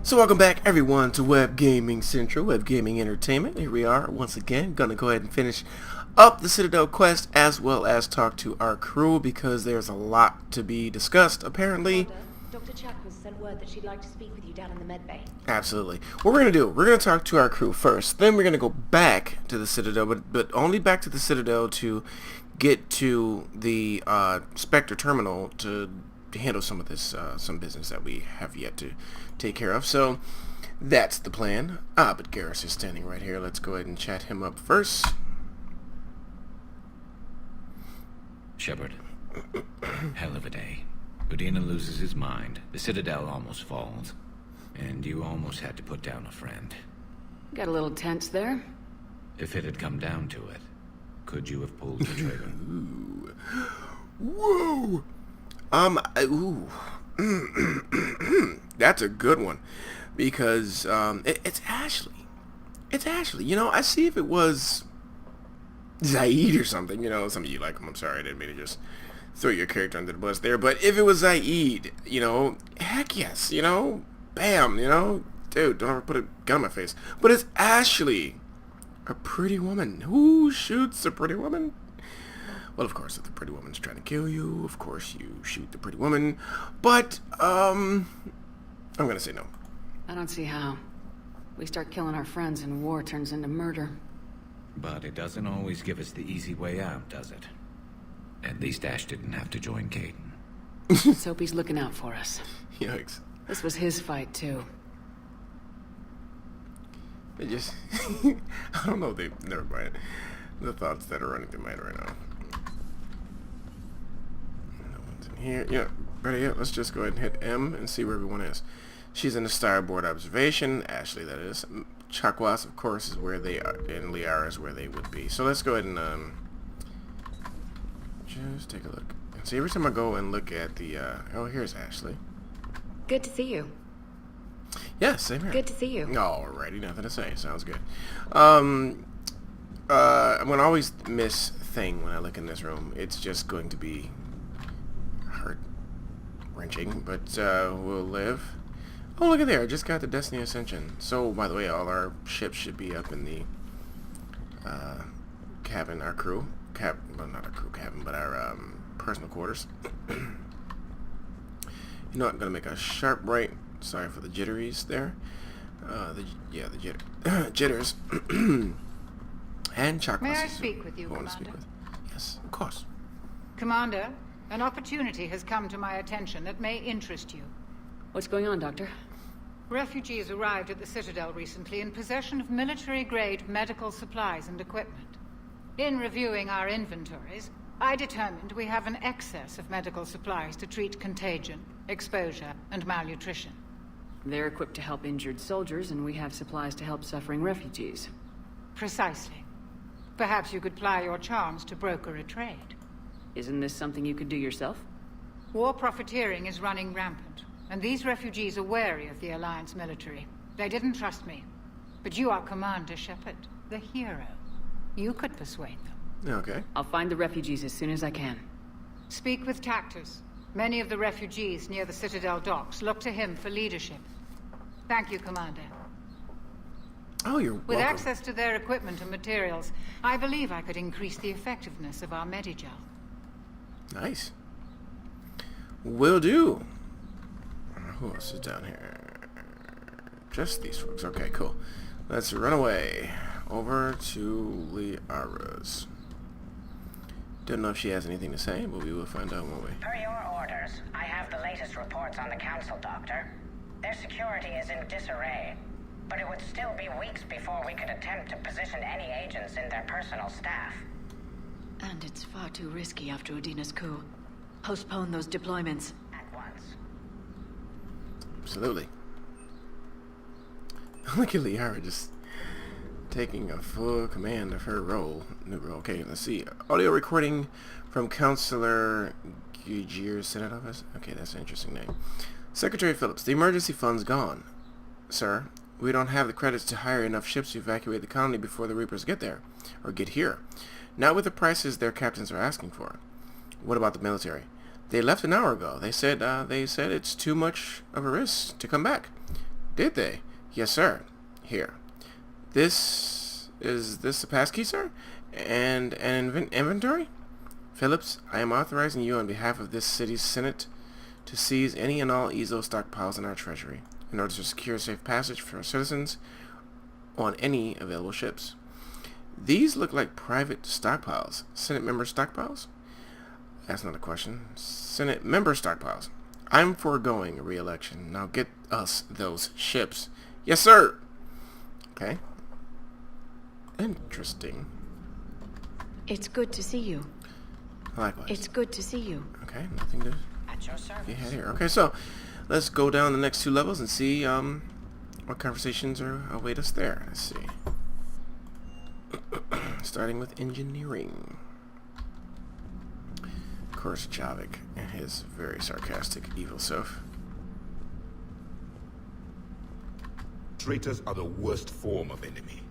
So welcome back everyone to Web Gaming Central, Web Gaming Entertainment. Here we are once again, gonna go ahead and finish up the Citadel quest as well as talk to our crew because there's a lot to be discussed apparently. Dr. Chakras sent word that she'd like to speak with you down in the medbay. Absolutely. What we're gonna do, we're gonna talk to our crew first, then we're gonna go back to the Citadel, but only back to the Citadel to get to the Spectre terminal to handle some of this, some business that we have yet to take care of. So that's the plan. But Garrus is standing right here. Let's go ahead and chat him up first. Shepard, hell of a day. Udina loses his mind, the Citadel almost falls, and you almost had to put down a friend. Got a little tense there. If it had come down to it, could you have pulled the trigger? Ooh. Whoa! Ooh. That's a good one. Because, it's Ashley. It's Ashley. You know, I see if it was Zaid or something, you know, some of you like him. I'm sorry, I didn't mean to just throw your character under the bus there. But if it was Zaid, you know, heck yes, you know, bam, you know, dude, don't ever put a gun in my face. But it's Ashley, a pretty woman. Who shoots a pretty woman? Well, of course, if the pretty woman's trying to kill you, of course you shoot the pretty woman. But, I'm gonna say no. I don't see how. We start killing our friends and war turns into murder. But it doesn't always give us the easy way out, does it? At least Ash didn't have to join Caden. Let's hope he's looking out for us. Yikes. This was his fight, too. They just... I don't know, never mind. The thoughts that are running through my mind right now. No one's in here. Yeah, better yet, let's just go ahead and hit M and see where everyone is. She's in the starboard observation. Ashley, that is. Chakwas, of course, is where they are, and Liara is where they would be. So let's go ahead and just take a look. And see, every time I go and look at the, oh, here's Ashley. Good to see you. Yeah, same here. Good to see you. Alrighty, nothing to say. Sounds good. I'm gonna always miss Thing when I look in this room. It's just going to be heart-wrenching, but we'll live. Oh, look at there. I just got the Destiny Ascension. So, by the way, all our ships should be up in the cabin, our crew. Well, not our crew cabin, but our personal quarters. You know what? I'm going to make a sharp right. Sorry for the jitteries there. The jitters. And Chakras. May I speak with you, Commander? Yes, of course. Commander, an opportunity has come to my attention that may interest you. What's going on, Doctor? Refugees arrived at the Citadel recently in possession of military-grade medical supplies and equipment. In reviewing our inventories, I determined we have an excess of medical supplies to treat contagion, exposure, and malnutrition. They're equipped to help injured soldiers, and we have supplies to help suffering refugees. Precisely. Perhaps you could ply your charms to broker a trade. Isn't this something you could do yourself? War profiteering is running rampant, and these refugees are wary of the Alliance military. They didn't trust me. But you are Commander Shepard, the hero. You could persuade them. Okay. I'll find the refugees as soon as I can. Speak with Tactus. Many of the refugees near the Citadel docks look to him for leadership. Thank you, Commander. Oh, you're welcome. With access to their equipment and materials, I believe I could increase the effectiveness of our Medigel. Nice. Will do. Who else is down here? Just these folks. Okay, cool. Let's run away over to Liara's. Don't know if she has anything to say, but we will find out, won't we? Per your orders, I have the latest reports on the Council, Doctor. Their security is in disarray, but it would still be weeks before we could attempt to position any agents in their personal staff. And it's far too risky after Udina's coup. Postpone those deployments. At once. Absolutely. Look at Liara just taking a full command of her role. New role. Okay, let's see. Audio recording from Counselor Gugir Senate Office. Okay, that's an interesting name. Secretary Phillips, the emergency fund's gone. Sir, we don't have the credits to hire enough ships to evacuate the colony before the Reapers get there. Or get here. Not with the prices their captains are asking for. What about the military? They left an hour ago. They said it's too much of a risk to come back. Did they? Yes, sir. Here. Is this a passkey, sir? And an inventory? Phillips, I am authorizing you on behalf of this city's Senate to seize any and all Ezo stockpiles in our treasury in order to secure safe passage for our citizens on any available ships. These look like private stockpiles. Senate member stockpiles? That's not a question. Senate member stockpiles. I'm foregoing a re-election. Now get us those ships. Yes, sir. Okay. Interesting. It's good to see you. Likewise. It's good to see you. Okay, nothing to At your service. be had here. Okay, so let's go down the next 2 levels and see what conversations await us there. Let's see. Starting with engineering. Of course, Javik and his very sarcastic, evil self. Traitors are the worst form of enemy.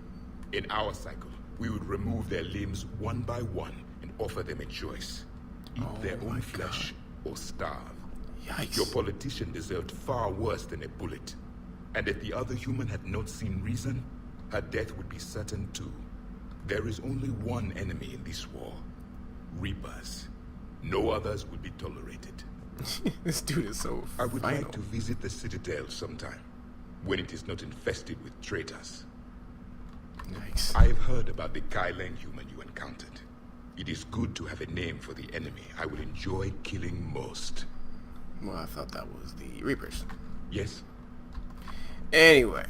In our cycle, we would remove their limbs one by one and offer them a choice. Eat their own flesh or starve. Yikes. Your politician deserved far worse than a bullet. And if the other human had not seen reason, her death would be certain too. There is only one enemy in this war. Reapers. No others would be tolerated. This dude is so I would final. like to visit the Citadel sometime, when it is not infested with traitors. Yikes. I've heard about the Kyleng human you encountered. It is good to have a name for the enemy I would enjoy killing most. Well, I thought that was the Reapers. Yes? Anyway.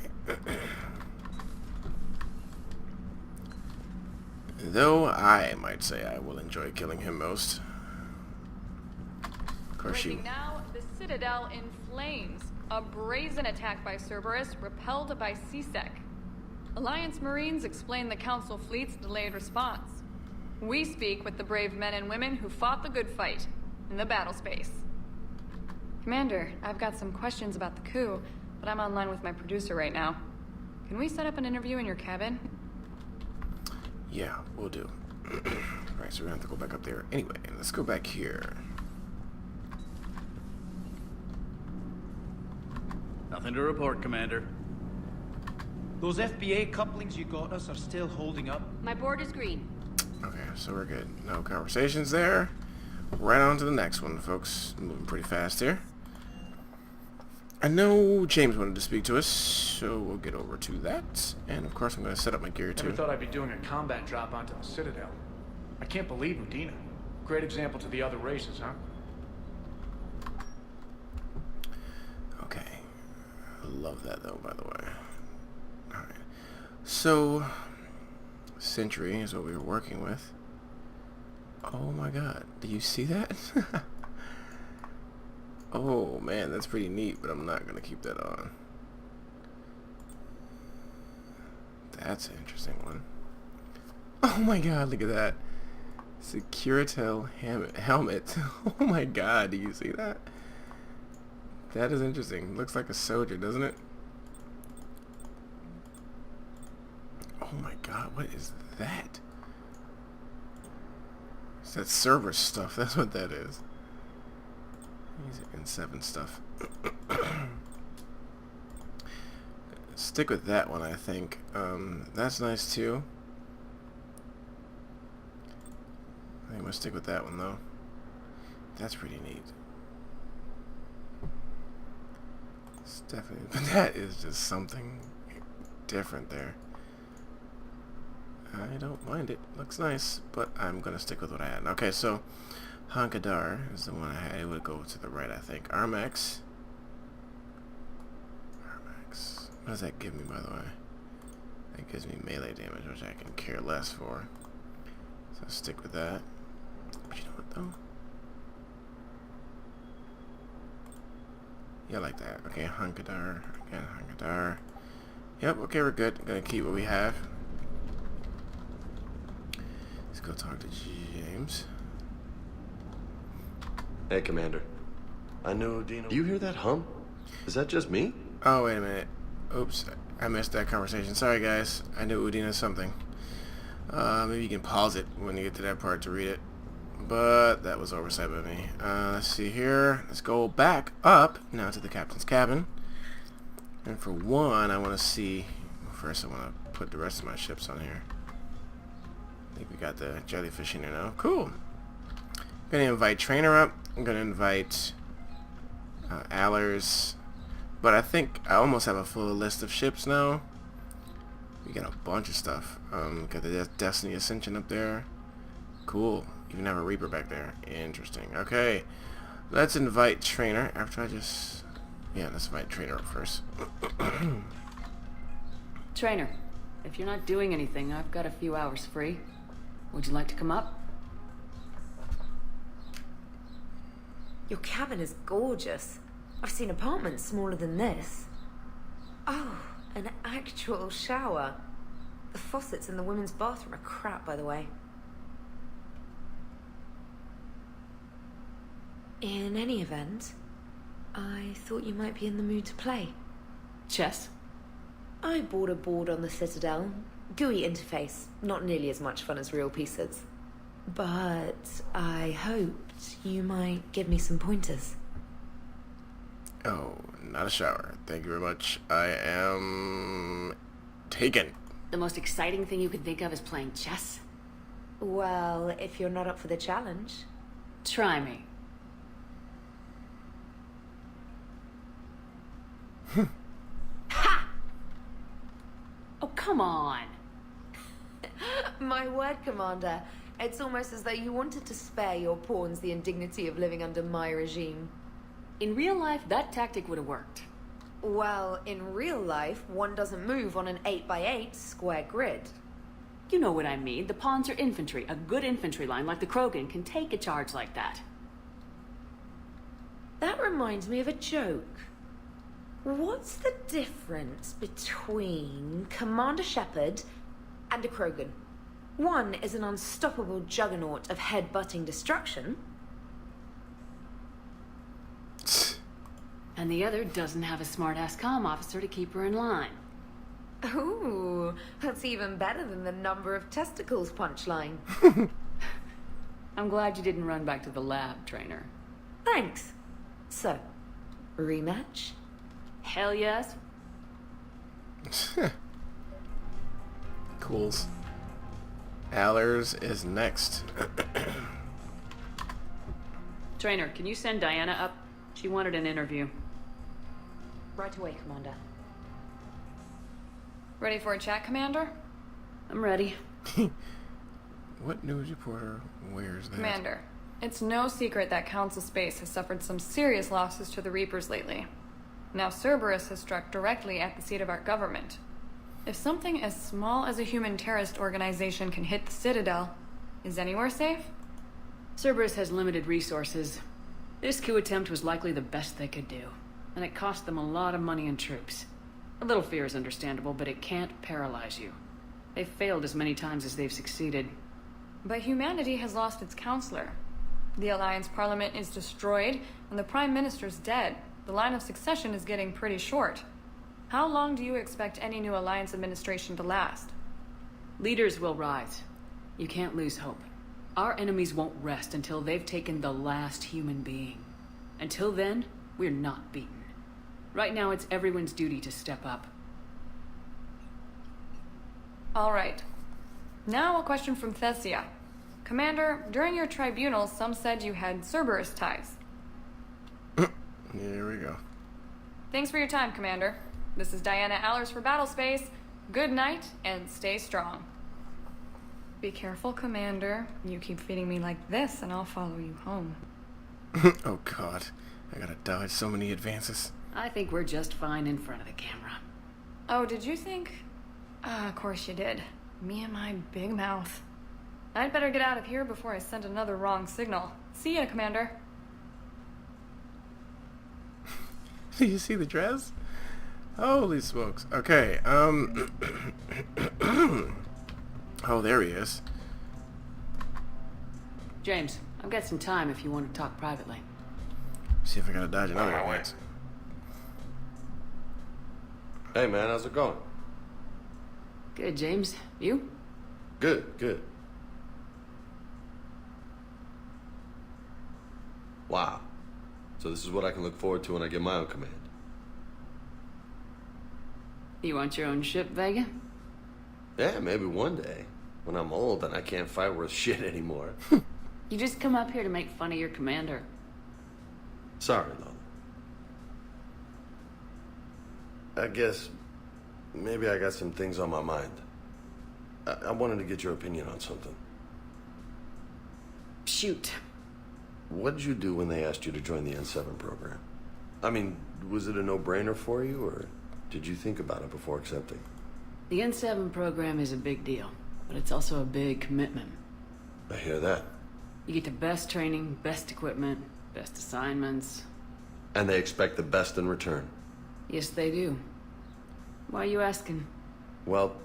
Though I might say I will enjoy killing him most. Of course Breaking now, the Citadel in flames. A brazen attack by Cerberus, repelled by CSEC. Alliance Marines explain the Council fleet's delayed response. We speak with the brave men and women who fought the good fight in the battle space. Commander, I've got some questions about the coup, but I'm online with my producer right now. Can we set up an interview in your cabin? Yeah, we'll do. Right, so we're gonna have to go back up there. Anyway, let's go back here. Nothing to report, Commander. Those FBA couplings you got us are still holding up. My board is green. Okay, so we're good. No conversations there. Right on to the next one, folks. Moving pretty fast here. I know James wanted to speak to us, so we'll get over to that. And of course, I'm going to set up my gear Never too. thought I'd be doing a combat drop onto the Citadel. I can't believe Udina. Great example to the other races, huh? Okay. I love that though, by the way. Alright. So, Sentry is what we were working with. Oh my god. Do you see that? Oh man, that's pretty neat, but I'm not going to keep that on. That's an interesting one. Oh my god, look at that. Securitel helmet. Oh my god, do you see that? That is interesting. Looks like a soldier, doesn't it? Oh my god, what is that? It's that server stuff. That's what that is. These N7 stuff. Stick with that one, I think. That's nice too. I think we'll stick with that one though. That's pretty neat. It's definitely, but that is just something different there. I don't mind it. Looks nice, but I'm gonna stick with what I had. Okay, so Hankadar is the one I had. It would go to the right, I think. Armax. Armax. What does that give me, by the way? That gives me melee damage, which I can care less for. So I'll stick with that. But you know what, though? Yeah, I like that. Okay, Hankadar. Again, Hankadar. Yep, okay, we're good. Gonna keep what we have. Let's go talk to James. Hey, Commander. I know Dino. Do you hear that hum? Is that just me? Oh, wait a minute. Oops, I missed that conversation. Sorry, guys. I knew Udina something. Maybe you can pause it when you get to that part to read it. But that was oversight by me. Let's see here. Let's go back up now to the captain's cabin. And for one, I want to see... First, I want to put the rest of my ships on here. I think we got the jellyfish in here now. Cool. I'm going to invite Trainer up. I'm going to invite Allers. But I think I almost have a full list of ships now. We got a bunch of stuff. Got the Destiny Ascension up there. Cool. Even have a Reaper back there. Interesting. Okay. Let's invite Trainer after I just... Yeah, let's invite Trainer up first. Trainer, if you're not doing anything, I've got a few hours free. Would you like to come up? Your cabin is gorgeous. I've seen apartments smaller than this. Oh, an actual shower. The faucets in the women's bathroom are crap, by the way. In any event, I thought you might be in the mood to play. Chess? I bought a board on the Citadel. GUI interface, not nearly as much fun as real pieces. But I hoped you might give me some pointers. Oh, not a shower. Thank you very much. I am... taken. The most exciting thing you can think of is playing chess? Well, if you're not up for the challenge... Try me. Ha! Oh, come on. My word, Commander. It's almost as though you wanted to spare your pawns the indignity of living under my regime. In real life, that tactic would have worked. Well, in real life, one doesn't move on an 8x8 square grid. You know what I mean. The pawns are infantry. A good infantry line like the Krogan can take a charge like that. That reminds me of a joke. What's the difference between Commander Shepard and a Krogan? One is an unstoppable juggernaut of head-butting destruction. And the other doesn't have a smart-ass comm officer to keep her in line. Ooh, that's even better than the number of testicles punchline. I'm glad you didn't run back to the lab, Trainer. Thanks. So, rematch? Hell yes. Cools. Allers is next. Trainer, can you send Diana up? She wanted an interview. Right away, Commander. Ready for a chat, Commander? I'm ready. What news reporter wears that? Commander, it's no secret that Council Space has suffered some serious losses to the Reapers lately. Now Cerberus has struck directly at the seat of our government. If something as small as a human terrorist organization can hit the Citadel, is anywhere safe? Cerberus has limited resources. This coup attempt was likely the best they could do, and it cost them a lot of money and troops. A little fear is understandable, but it can't paralyze you. They've failed as many times as they've succeeded. But humanity has lost its counselor. The Alliance Parliament is destroyed, and the Prime Minister's dead. The line of succession is getting pretty short. How long do you expect any new Alliance administration to last? Leaders will rise. You can't lose hope. Our enemies won't rest until they've taken the last human being. Until then, we're not beaten. Right now, it's everyone's duty to step up. All right. Now a question from Thessia. Commander, during your tribunal, some said you had Cerberus ties. Here we go. Thanks for your time, Commander. This is Diana Allers for Battlespace. Good night, and stay strong. Be careful, Commander. You keep feeding me like this, and I'll follow you home. Oh, God. I gotta dodge so many advances. I think we're just fine in front of the camera. Oh, did you think? Of course you did. Me and my big mouth. I'd better get out of here before I send another wrong signal. See ya, Commander. Did you see the dress? Holy smokes. Okay, oh, there he is. James, I've got some time if you want to talk privately. See if I gotta dodge another advance. Hey, man, how's it going? Good, James. You? Good, good. Wow. So this is what I can look forward to when I get my own command. You want your own ship, Vega? Yeah, maybe one day. When I'm old and I can't fight worth shit anymore. You just come up here to make fun of your commander. Sorry, Lola. I guess maybe I got some things on my mind. I wanted to get your opinion on something. Shoot. What did you do when they asked you to join the N7 program? I mean, was it a no-brainer for you, or did you think about it before accepting? The N7 program is a big deal, but it's also a big commitment. I hear that. You get the best training, best equipment, best assignments. And they expect the best in return. Yes, they do. Why are you asking? Well,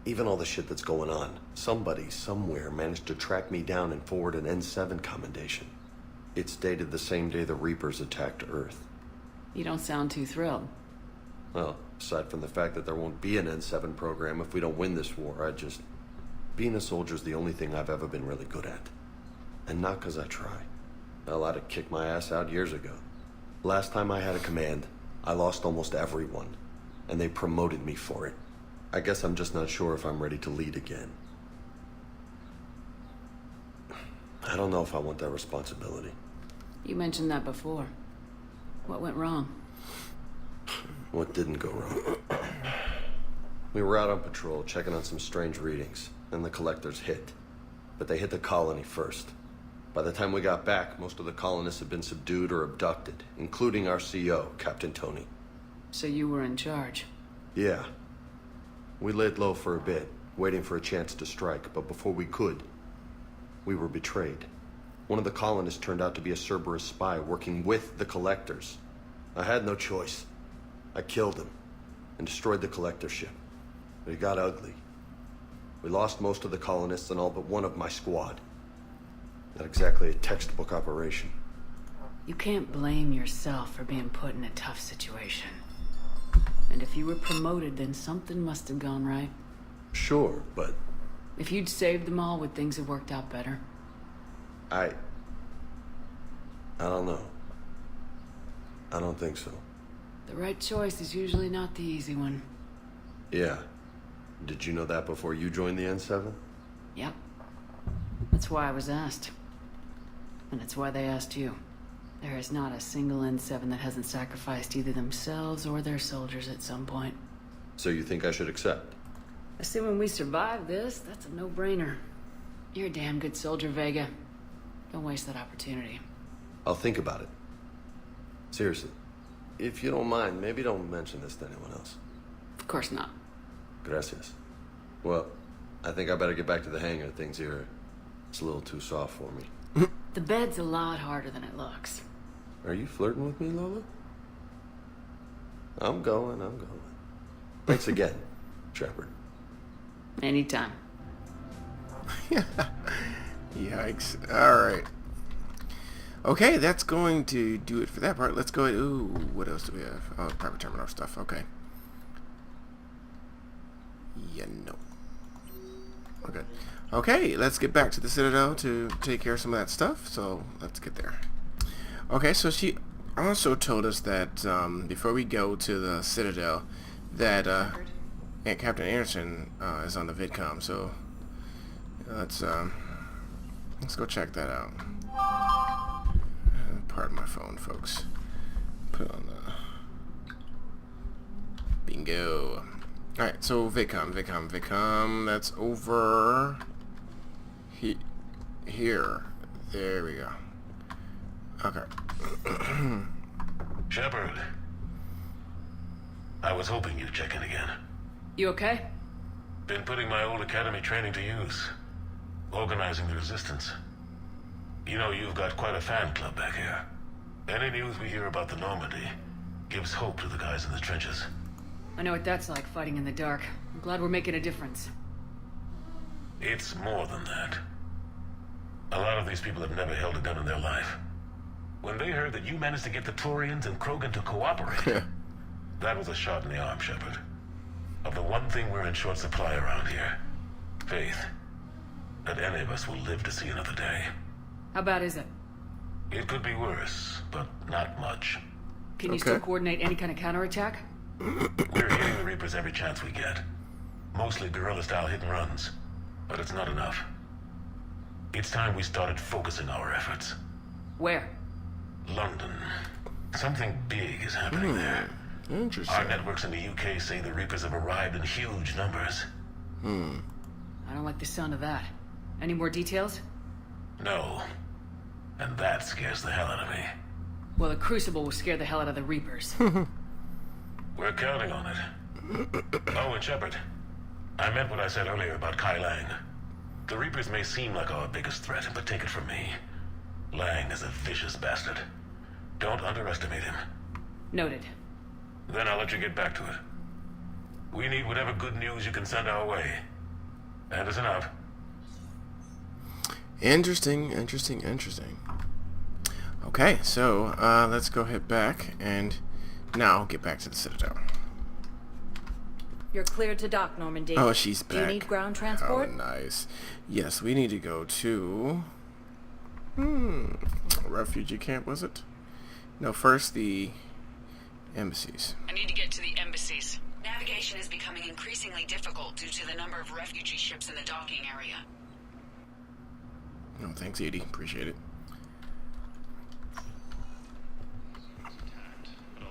even all the shit that's going on, somebody somewhere managed to track me down and forward an N7 commendation. It's dated the same day the Reapers attacked Earth. You don't sound too thrilled. Well, aside from the fact that there won't be an N7 program if we don't win this war, being a soldier's the only thing I've ever been really good at. And not because I try. Hell, I'd have kicked my ass out years ago. Last time I had a command, I lost almost everyone. And they promoted me for it. I guess I'm just not sure if I'm ready to lead again. I don't know if I want that responsibility. You mentioned that before. What went wrong? What didn't go wrong? We were out on patrol, checking on some strange readings, and the collectors hit. But they hit the colony first. By the time we got back, most of the colonists had been subdued or abducted, including our CO, Captain Tony. So you were in charge? Yeah. We laid low for a bit, waiting for a chance to strike, but before we could, we were betrayed. One of the colonists turned out to be a Cerberus spy working with the collectors. I had no choice. I killed him and destroyed the collector ship. But it got ugly. We lost most of the colonists and all but one of my squad. Not exactly a textbook operation. You can't blame yourself for being put in a tough situation. And if you were promoted, then something must have gone right. Sure, but... If you'd saved them all, would things have worked out better? I don't know. I don't think so. The right choice is usually not the easy one. Yeah. Did you know that before you joined the N7? Yep. That's why I was asked. And it's why they asked you. There is not a single N7 that hasn't sacrificed either themselves or their soldiers at some point. So you think I should accept? Assuming we survive this, that's a no-brainer. You're a damn good soldier, Vega. Don't waste that opportunity. I'll think about it. Seriously. If you don't mind, maybe don't mention this to anyone else. Of course not. Gracias. Well, I think I better get back to the hangar. Things here, it's a little too soft for me. The bed's a lot harder than it looks. Are you flirting with me, Lola? I'm going. Thanks again, Shepard. Anytime. Yikes. Alright. Okay, that's going to do it for that part. Let's go ahead. Ooh, what else do we have? Oh, private terminal stuff. Okay. Yeah, no. Okay. Okay, let's get back to the Citadel to take care of some of that stuff. So, let's get there. Okay, so she also told us that before we go to the Citadel, that Captain Anderson is on the VidCom. So, let's go check that out. Pardon my phone, folks. Put it on the bingo. Alright, so VidCom. That's over here. There we go. Okay. Shepard. I was hoping you'd check in again. You okay? Been putting my old academy training to use. Organizing the resistance. You know, you've got quite a fan club back here. Any news we hear about the Normandy gives hope to the guys in the trenches. I know what that's like, fighting in the dark. I'm glad we're making a difference. It's more than that. A lot of these people have never held a gun in their life. When they heard that you managed to get the Turians and Krogan to cooperate, that was a shot in the arm, Shepard. Of the one thing we're in short supply around here, faith. That any of us will live to see another day. How bad is it? It could be worse, but not much. Can you still coordinate any kind of counterattack? We're hitting the Reapers every chance we get. Mostly guerrilla-style hit-and-runs. But it's not enough. It's time we started focusing our efforts. Where? London. Something big is happening there. Interesting. Our networks in the UK say the Reapers have arrived in huge numbers. I don't like the sound of that. Any more details? No. And that scares the hell out of me. Well, the Crucible will scare the hell out of the Reapers. We're counting on it. Oh, and Shepard. I meant what I said earlier about Kai Lang. The Reapers may seem like our biggest threat, but take it from me. Lang is a vicious bastard. Don't underestimate him. Noted. Then I'll let you get back to it. We need whatever good news you can send our way. And it's enough. Interesting. Okay, so let's go head back and now get back to the Citadel. You're cleared to dock, Normandy. Oh, she's back. Do you need ground transport? Oh, nice. Yes, we need to go to... refugee camp, was it? No, first the embassies. I need to get to the embassies. Navigation is becoming increasingly difficult due to the number of refugee ships in the docking area. No, thanks, Edie. Appreciate it. But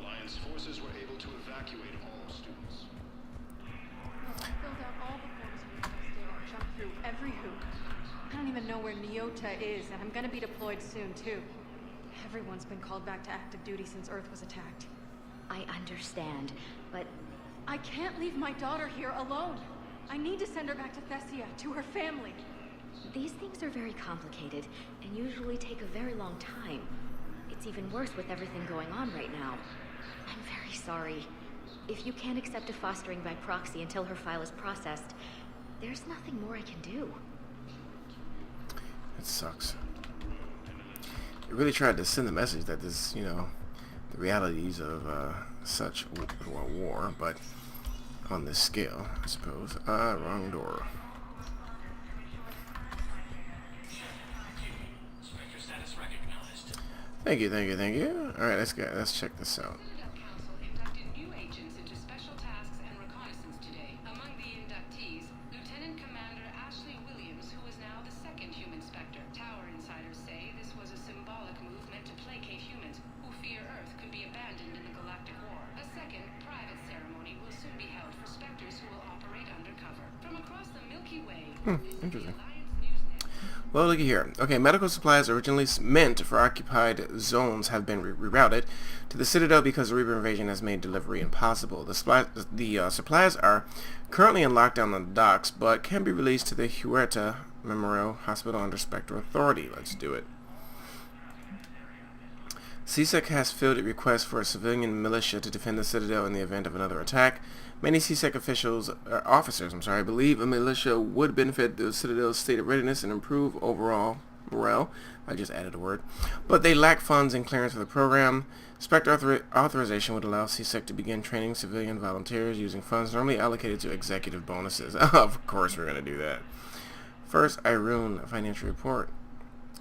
Alliance forces were able to evacuate all students. I filled out all the forms we requested and jumped through every hoop. I don't even know where Nyota is, and I'm gonna be deployed soon, too. Everyone's been called back to active duty since Earth was attacked. I understand, but... I can't leave my daughter here alone. I need to send her back to Thessia, to her family. These things are very complicated, and usually take a very long time. It's even worse with everything going on right now. I'm very sorry. If you can't accept a fostering by proxy until her file is processed, there's nothing more I can do. It sucks. It really tried to send the message that this, you know, the realities of such war, but on this scale, I suppose. Wrong door. Thank you. All right, let's check this out. Council inducted new agents into special tasks and reconnaissance today. Among the inductees, Lieutenant Commander Ashley Williams, who is now the second human Spectre. Tower insiders say this was a symbolic move meant to placate humans who fear Earth could be abandoned in the galactic war. A second, private ceremony will soon be held for Spectres who will operate undercover. From across the Milky Way, Interesting. Well, look here. Okay, medical supplies originally meant for occupied zones have been rerouted to the Citadel because the Reaper invasion has made delivery impossible. The supplies are currently in lockdown on the docks, but can be released to the Huerta Memorial Hospital under Spectre authority. Let's do it. CSEC has fielded requests for a civilian militia to defend the Citadel in the event of another attack. Many CSEC officers, believe a militia would benefit the Citadel's state of readiness and improve overall morale. I just added a word. But they lack funds and clearance for the program. Spectre authorization would allow CSEC to begin training civilian volunteers using funds normally allocated to executive bonuses. Of course we're going to do that. First, Irune financial report.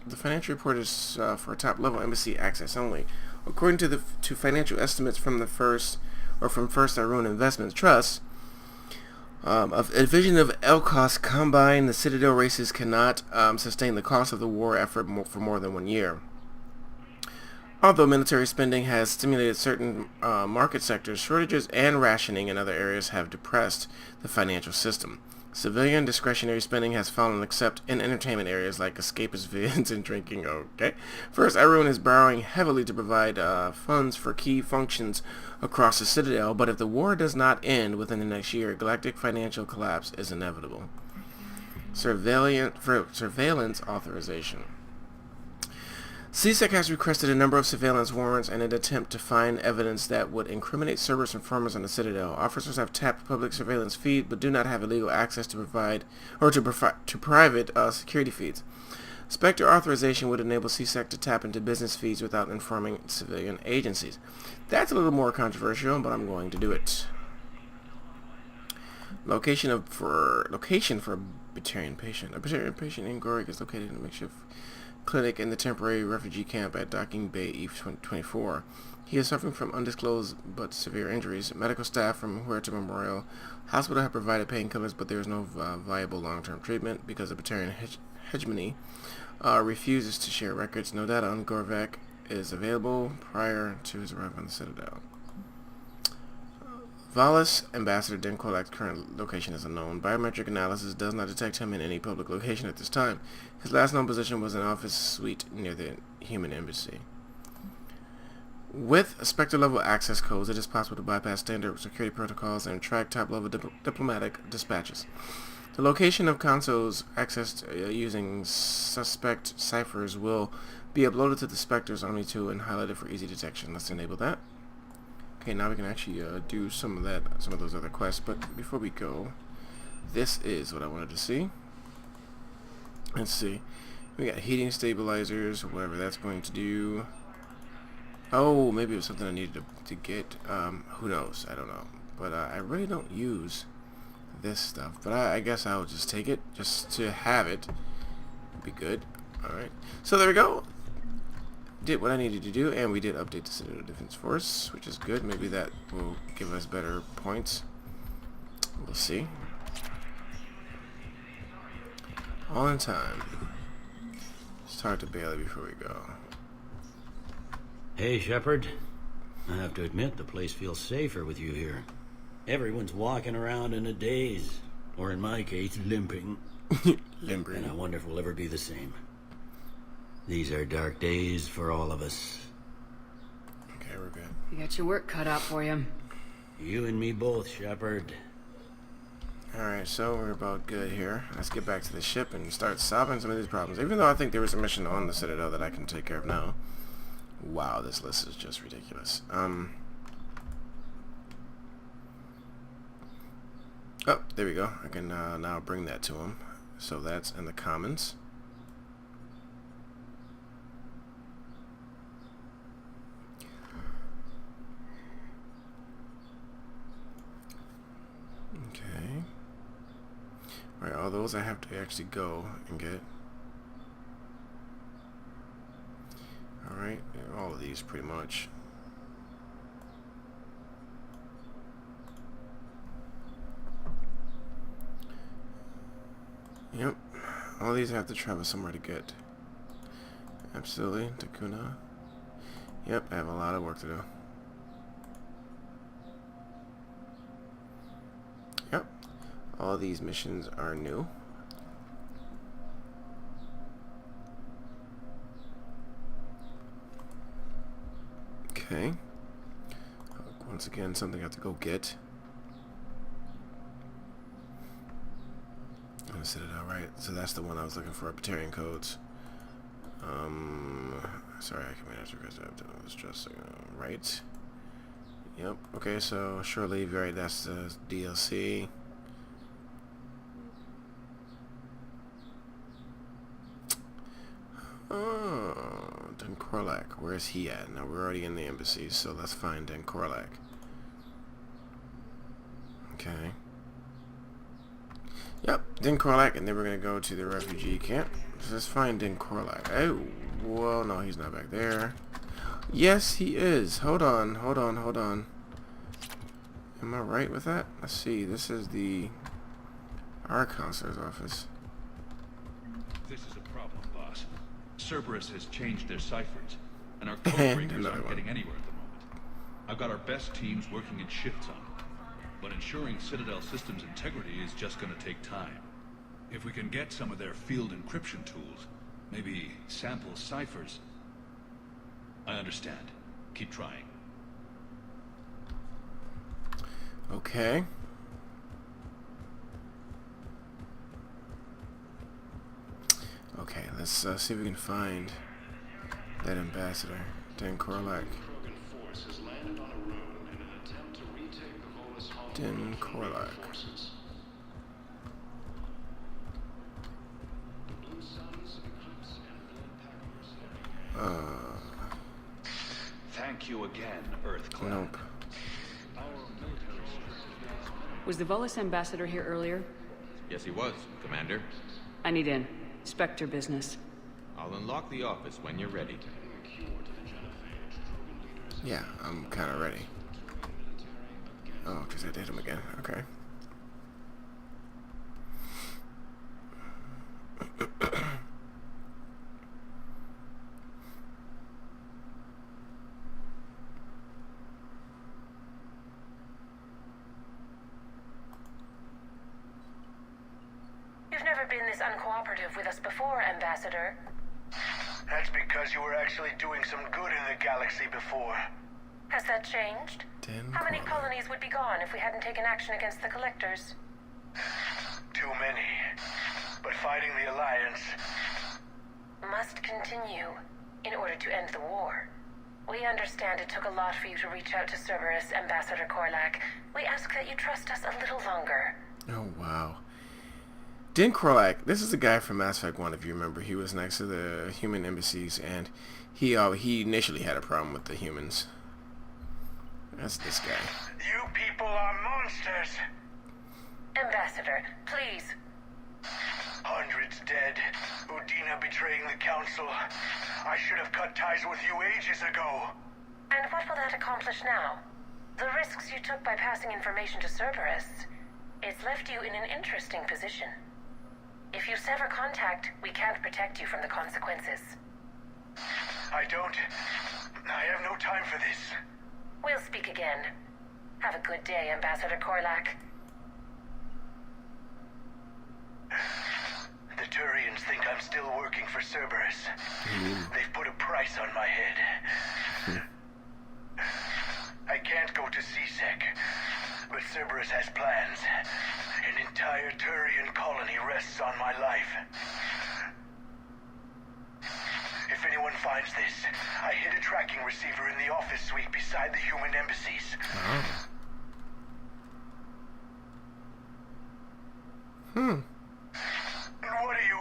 The financial report is for top-level embassy access only. According to financial estimates from First Irune Investments Trust, a division of Elkos combined, the Citadel races cannot sustain the cost of the war effort for more than 1 year. Although military spending has stimulated certain market sectors, shortages and rationing in other areas have depressed the financial system. Civilian discretionary spending has fallen except in entertainment areas like escapist vids and drinking. Okay. First, Irune is borrowing heavily to provide funds for key functions across the Citadel, but if the war does not end within the next year, galactic financial collapse is inevitable. Surveillance authorization. CSEC has requested a number of surveillance warrants in an attempt to find evidence that would incriminate Cerberus informers on the Citadel. Officers have tapped public surveillance feeds but do not have illegal access to private security feeds. Spectre authorization would enable CSEC to tap into business feeds without informing civilian agencies. That's a little more controversial, but I'm going to do it. Location for a Batarian patient. A Batarian patient in Korlak is located in a makeshift clinic in the temporary refugee camp at Docking Bay Eve 24. He is suffering from undisclosed but severe injuries. Medical staff from Huerta Memorial Hospital have provided painkillers, but there is no viable long-term treatment because the Batarian hegemony refuses to share records. No data on Korlak is available prior to his arrival on the Citadel. Valis Ambassador Den Korlak's current location is unknown. Biometric analysis does not detect him in any public location at this time. His last known position was an office suite near the human embassy. With Spectre-level access codes, it is possible to bypass standard security protocols and track top-level diplomatic dispatches. The location of consoles accessed using suspect ciphers will be uploaded to the Spectre's Omni tool and highlighted for easy detection. Let's enable that. Okay, now we can actually do some of those other quests. But before we go, this is what I wanted to see. Let's see. We got heating stabilizers, whatever that's going to do. Oh, maybe it was something I needed to get. Who knows? I don't know. But I really don't use this stuff. But I guess I'll just take it just to have it. Be good. Alright. So there we go. Did what I needed to do, and we did update the Citadel Defense Force, which is good. Maybe that will give us better points. We'll see. All in time. Let's talk to Bailey before we go. Hey, Shepard. I have to admit, the place feels safer with you here. Everyone's walking around in a daze, or in my case, limping. Limping. And I wonder if we'll ever be the same. These are dark days for all of us. Okay, we're good. You got your work cut out for you. You and me both, Shepard. Alright, so we're about good here. Let's get back to the ship and start solving some of these problems. Even though I think there was a mission on the Citadel that I can take care of now. Wow, this list is just ridiculous. Oh, there we go. I can now bring that to him. So that's in the commons. Okay. Alright, all those I have to actually go and get. Alright, all of these pretty much. Yep, all these I have to travel somewhere to get. Absolutely, Takuna. Yep, I have a lot of work to do. Yep, all these missions are new. Okay. Once again, something I have to go get. I'm gonna set it out right. So that's the one I was looking for, Batarian codes. Sorry, I can manage because I have to stress right. Yep. Okay, so surely, right, that's the DLC. Oh, Den Korlak. Where is he at? Now we're already in the embassy, so let's find Den Korlak. Okay. Yep, Den Korlak, and then we're gonna go to the refugee camp. So let's find Den Korlak. Oh, well, no, he's not back there. Yes, he is. Hold on, hold on, hold on. Am I right with that? Let's see. This is our counselor's office. This is a problem, boss. Cerberus has changed their ciphers, and our codebreakers aren't getting anywhere at the moment. I've got our best teams working in shifts on it, but ensuring Citadel systems integrity is just going to take time. If we can get some of their field encryption tools, maybe sample ciphers. I understand. Keep trying. Okay. Okay, let's see if we can find that ambassador, Den Korlak. Den Korlak. Thank you again, Earthclad. Nope. Was the Valis ambassador here earlier? Yes, he was, Commander. I need in. Spectre business. I'll unlock the office when you're ready. Yeah, I'm kind of ready. Oh, because I did him again. Okay. You've never been this uncooperative with us before, Ambassador. That's because you were actually doing some good in the galaxy before. Has that changed? How many colonies would be gone if we hadn't taken action against the Collectors? Too many. But fighting the Alliance must continue in order to end the war. We understand it took a lot for you to reach out to Cerberus, Ambassador Korlak. We ask that you trust us a little longer. Oh, wow. Din Korlak, this is the guy from Mass Effect 1, if you remember. He was next to the human embassies, and he initially had a problem with the humans. That's this guy. You people are monsters! Ambassador, please. Hundreds dead. Udina betraying the Council. I should have cut ties with you ages ago. And what will that accomplish now? The risks you took by passing information to Cerberus, it's left you in an interesting position. If you sever contact, we can't protect you from the consequences. I have no time for this. We'll speak again. Have a good day, Ambassador Korlak. The Turians think I'm still working for Cerberus. They've put a price on my head. I can't go to CSEC, but Cerberus has plans. An entire Turian colony rests on my life. If anyone finds this, I hid a tracking receiver in the office suite beside the human embassies. What are you...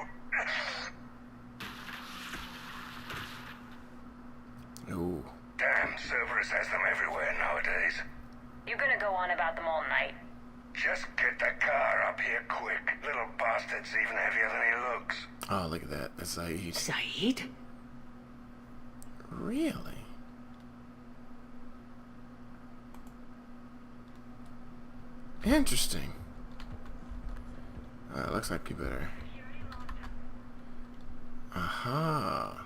Ooh. Damn, Cerberus has them everywhere nowadays. You're gonna go on about them all night. Just get the car up here quick. Little bastard's even heavier than he looks. Oh, look at that. That's Zaid. Zaid? Really? Interesting. Looks like you better. Aha.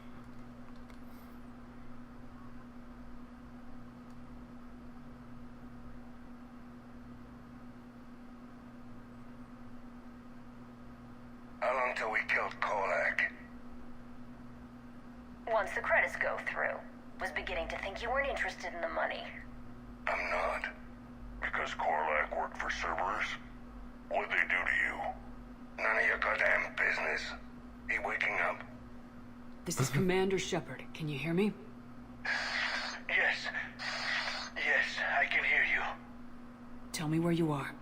How long till we killed Korlak? Once the credits go through. Was beginning to think you weren't interested in the money. I'm not. Because Korlak worked for Cerberus? What'd they do to you? None of your goddamn business. He waking up? This is Commander Shepard. Can you hear me? Yes. Yes, I can hear you. Tell me where you are.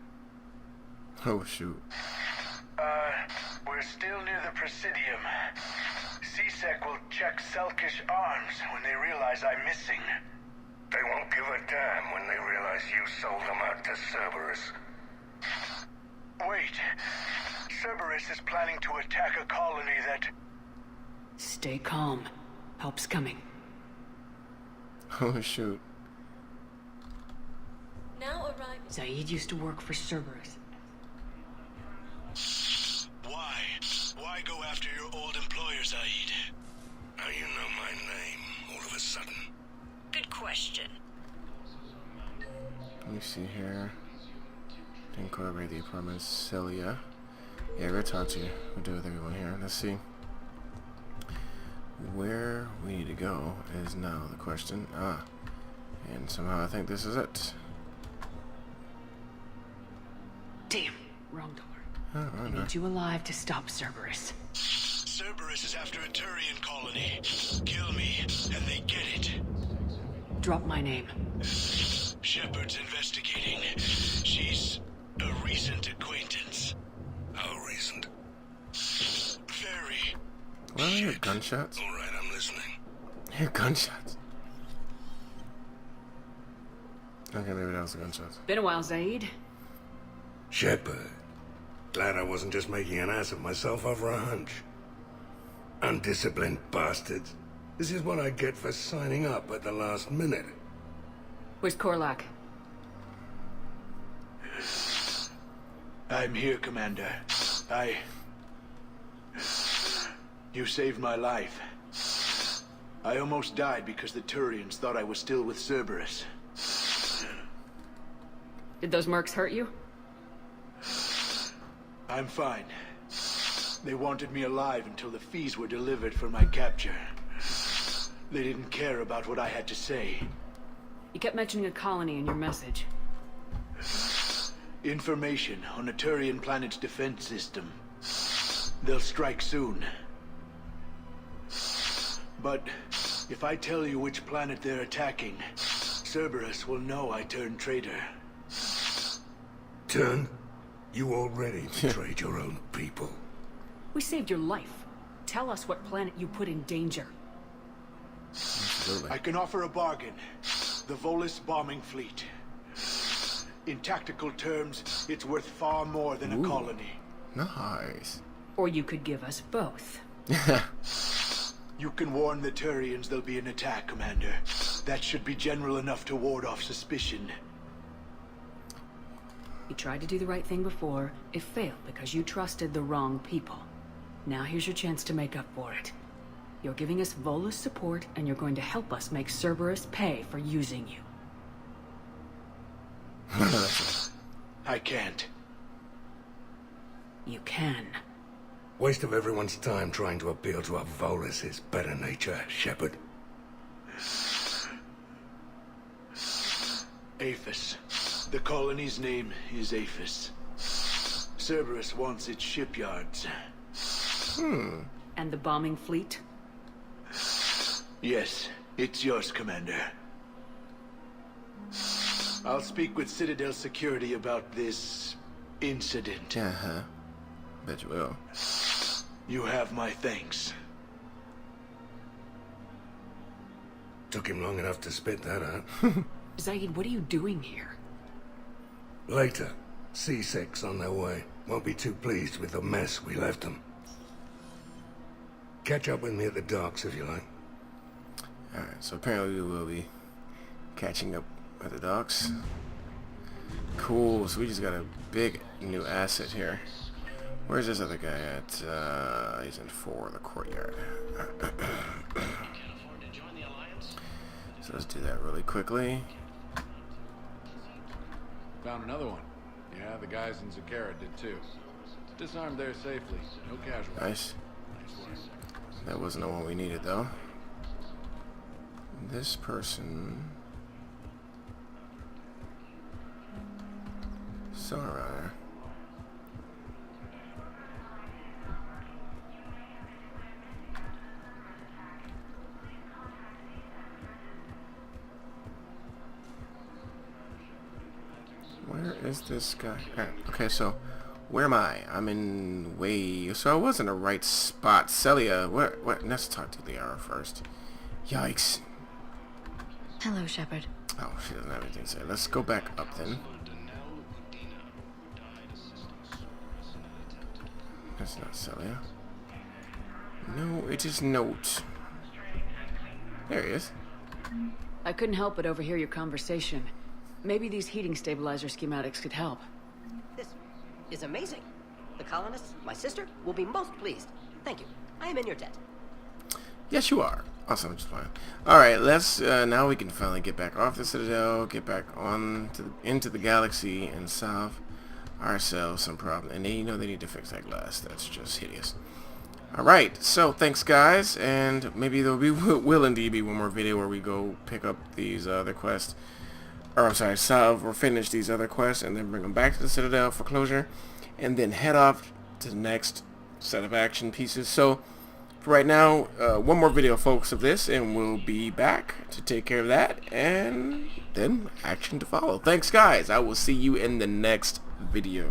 Oh, shoot. We're still near the Presidium. CSEC will check Selkish arms when they realize I'm missing. They won't give a damn when they realize you sold them out to Cerberus. Wait. Cerberus is planning to attack a colony that... Stay calm. Help's coming. Oh, shoot. Now arriving. Zaid used to work for Cerberus. Why? Why go after your old employer, Zaid? How you know my name all of a sudden? Good question. Let me see here. Didn't corroborate the apartment. Celia. Yeah, we're gonna talk to you. We'll do with everyone here. Let's see. Where we need to go is now the question. And somehow I think this is it. Damn, wrong door. Oh, I need you alive to stop Cerberus. Cerberus is after a Turian colony. Kill me, and they get it. Drop my name. Shepard's investigating. She's a recent acquaintance. How recent? Very. Well, I hear gunshots. All right, I'm listening. I hear gunshots. Okay, maybe that was the gunshots. Been a while, Zaid. Shepard. Glad I wasn't just making an ass of myself over a hunch. Undisciplined bastards. This is what I get for signing up at the last minute. Where's Korlak? I'm here, Commander. You saved my life. I almost died because the Turians thought I was still with Cerberus. Did those mercs hurt you? I'm fine. They wanted me alive until the fees were delivered for my capture. They didn't care about what I had to say. You kept mentioning a colony in your message. Information on a Turian planet's defense system. They'll strike soon. But if I tell you which planet they're attacking, Cerberus will know I turned traitor. Turn? You already betrayed your own people. We saved your life. Tell us what planet you put in danger. I can offer a bargain. The Volus bombing fleet. In tactical terms, it's worth far more than a colony. Nice. Or you could give us both. You can warn the Turians there'll be an attack, Commander. That should be general enough to ward off suspicion. You tried to do the right thing before. It failed because you trusted the wrong people. Now here's your chance to make up for it. You're giving us Volus support, and you're going to help us make Cerberus pay for using you. I can't. You can. Waste of everyone's time trying to appeal to a Volus' better nature, Shepard. Aphis. The colony's name is Aphis. Cerberus wants its shipyards. And the bombing fleet? Yes, it's yours, Commander. I'll speak with Citadel security about this incident. Uh-huh. Bet you will. You have my thanks. Took him long enough to spit that out. Zaid, what are you doing here? Later. C6 on their way. Won't be too pleased with the mess we left them. Catch up with me at the docks if you like. Alright, so apparently we will be catching up at the docks. Cool, so we just got a big new asset here. Where's this other guy at? He's in 4, the courtyard. So let's do that really quickly. Found another one. Yeah, the guys in Zakara did too. Disarmed there safely. No casualties. Nice. That wasn't the one we needed though. This person... Somewhere around there. Where is this guy? Okay, so where am I? I'm in way. So I was in the right spot. Celia, what? Let's talk to Liara first. Yikes. Hello, Shepard. Oh, she doesn't have anything to say. Let's go back up then. That's not Celia. No, it is Note. There he is. I couldn't help but overhear your conversation. Maybe these heating stabilizer schematics could help. This is amazing. The colonists, my sister, will be most pleased. Thank you. I am in your debt. Yes, you are. Awesome, just fine. Alright, let's, now we can finally get back off the Citadel, get back on to into the galaxy, and solve ourselves some problem. And they, you know, they need to fix that glass. That's just hideous. Alright, so thanks guys, and maybe there will indeed be one more video where we go pick up these other quests. Or I'm sorry, solve or finish these other quests and then bring them back to the Citadel for closure, and then head off to the next set of action pieces. So for right now, one more video folks of this, and we'll be back to take care of that, and then action to follow. Thanks guys, I will see you in the next video.